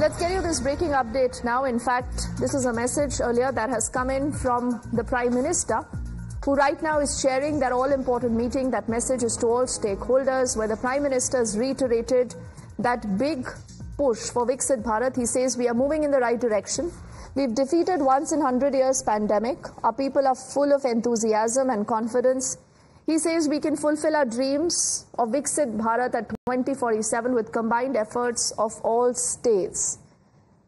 Let's get you this breaking update now. In fact, this is a message earlier that has come in from the Prime Minister, who right now is chairing that all-important meeting. That message is to all stakeholders, where the Prime Minister has reiterated that big push for Vikshit Bharat. He says we are moving in the right direction. We've defeated once in 100 years pandemic. Our people are full of enthusiasm and confidence. He says we can fulfill our dreams of Vikshit Bharat at 2047 with combined efforts of all states.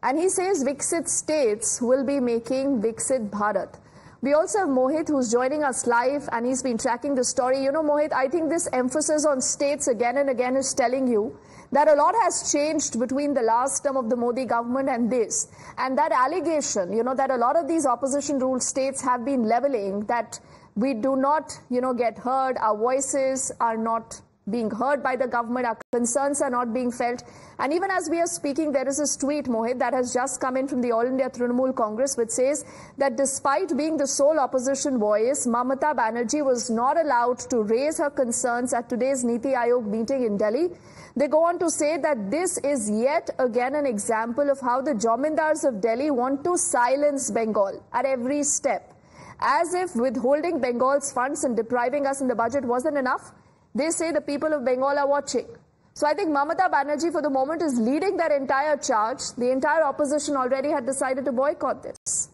And he says Vikshit states will be making Vikshit Bharat. We also have Mohit, who's joining us live, and he's been tracking the story. You know, Mohit, I think this emphasis on states again and again is telling you that a lot has changed between the last term of the Modi government and this. And that allegation, you know, that a lot of these opposition-ruled states have been leveling, that we do not, get heard, our voices are not being heard by the government, our concerns are not being felt. And even as we are speaking, there is a tweet, Mohit, that has just come in from the All India Trinamool Congress, which says that despite being the sole opposition voice, Mamata Banerjee was not allowed to raise her concerns at today's Niti Aayog meeting in Delhi. They go on to say that this is yet again an example of how the Jomindars of Delhi want to silence Bengal at every step. As if withholding Bengal's funds and depriving us in the budget wasn't enough, they say the people of Bengal are watching. So I think Mamata Banerjee for the moment is leading that entire charge. The entire opposition already had decided to boycott this.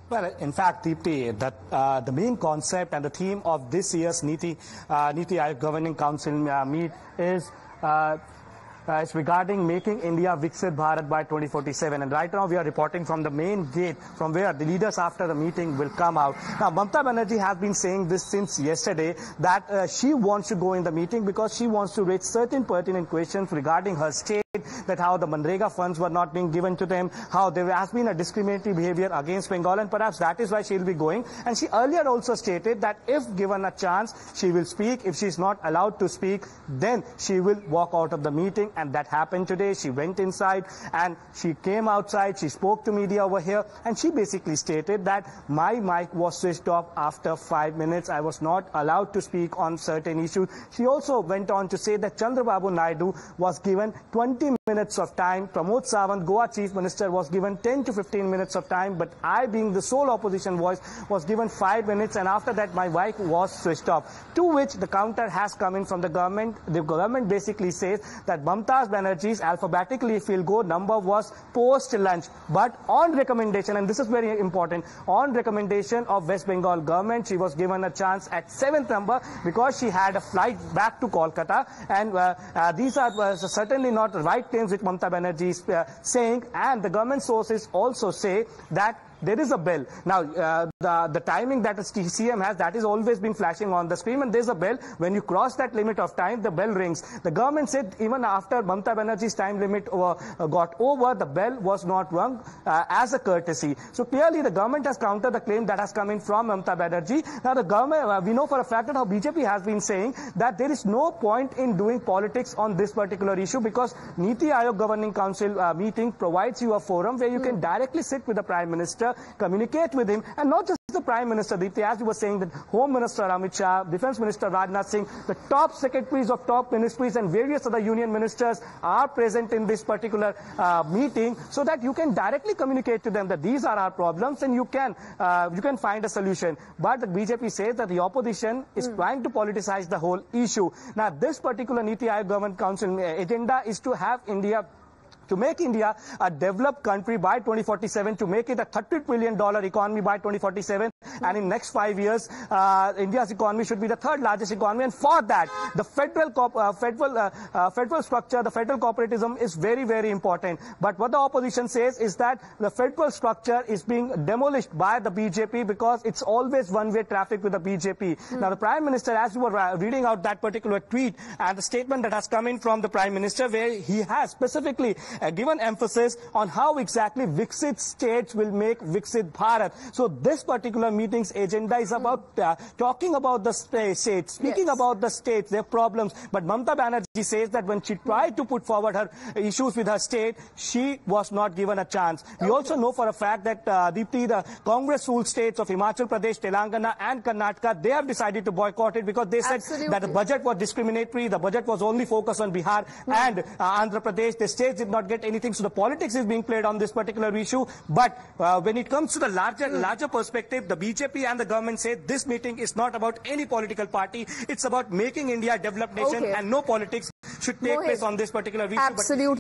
Well, in fact, Deepti, the main concept and the theme of this year's Niti Aayog Governing Council meet is it's regarding making India Vikshit Bharat by 2047. And right now we are reporting from the main gate from where the leaders after the meeting will come out. Now, Mamata Banerjee has been saying this since yesterday that she wants to go in the meeting because she wants to raise certain pertinent questions regarding her state, that how the Manrega funds were not being given to them, how there has been a discriminatory behavior against Bengal, and perhaps that is why she will be going. And she earlier also stated that if given a chance, she will speak. If she is not allowed to speak, then she will walk out of the meeting. And that happened today. She went inside and she came outside. She spoke to media over here and she basically stated that my mic was switched off after 5 minutes. I was not allowed to speak on certain issues. She also went on to say that Chandrababu Naidu was given 20 minutes of time. Pramod Sawant, Goa Chief Minister, was given 10 to 15 minutes of time. But I, being the sole opposition voice, was given 5 minutes, and after that my mic was switched off. To which the counter has come in from the government. The government basically says that Mamata Banerjee's alphabetically, if we'll go, number was post-lunch. But on recommendation, and this is very important, on recommendation of West Bengal government, she was given a chance at 7th number because she had a flight back to Kolkata. And these are certainly not the right things which Mamata Banerjee is saying. And the government sources also say that there is a bell. Now, the timing that the CM has, that is always been flashing on the screen, and there's a bell. When you cross that limit of time, the bell rings. The government said even after Mamata Banerjee's time limit got over, the bell was not rung as a courtesy. So clearly the government has countered the claim that has come in from Mamata Banerjee. Now the government, we know for a fact that how BJP has been saying that there is no point in doing politics on this particular issue because Niti Aayog Governing Council meeting provides you a forum where you can directly sit with the Prime Minister, communicate with him, and not just the Prime Minister, Deepti, as you were saying, that Home Minister Amit Shah, Defence Minister Rajnath Singh, the top secretaries of top ministries and various other union ministers are present in this particular meeting, so that you can directly communicate to them that these are our problems and you can find a solution. But the BJP says that the opposition is trying to politicize the whole issue. Now, this particular Niti Aayog Government Council agenda is to have to make India a developed country by 2047, to make it a $30 trillion economy by 2047. And in next 5 years, India's economy should be the third largest economy. And for that, the federal structure, the federal corporatism is very, very important. But what the opposition says is that the federal structure is being demolished by the BJP because it's always one-way traffic with the BJP. Now, the Prime Minister, as you were reading out that particular tweet and the statement that has come in from the Prime Minister, where he has specifically given emphasis on how exactly Vikshit states will make Vikshit Bharat. So this particular meeting meeting's agenda is about talking about the states, speaking about the states, their problems. But Mamata Banerjee says that when she tried to put forward her issues with her state, she was not given a chance. We also know for a fact that the Congress-ruled states of Himachal Pradesh, Telangana and Karnataka, they have decided to boycott it because they said that the budget was discriminatory, the budget was only focused on Bihar and Andhra Pradesh. The states did not get anything, so the politics is being played on this particular issue. But when it comes to the larger perspective, the BJP and the government say this meeting is not about any political party. It's about making India a developed nation and no politics should take place on this particular issue. Absolutely.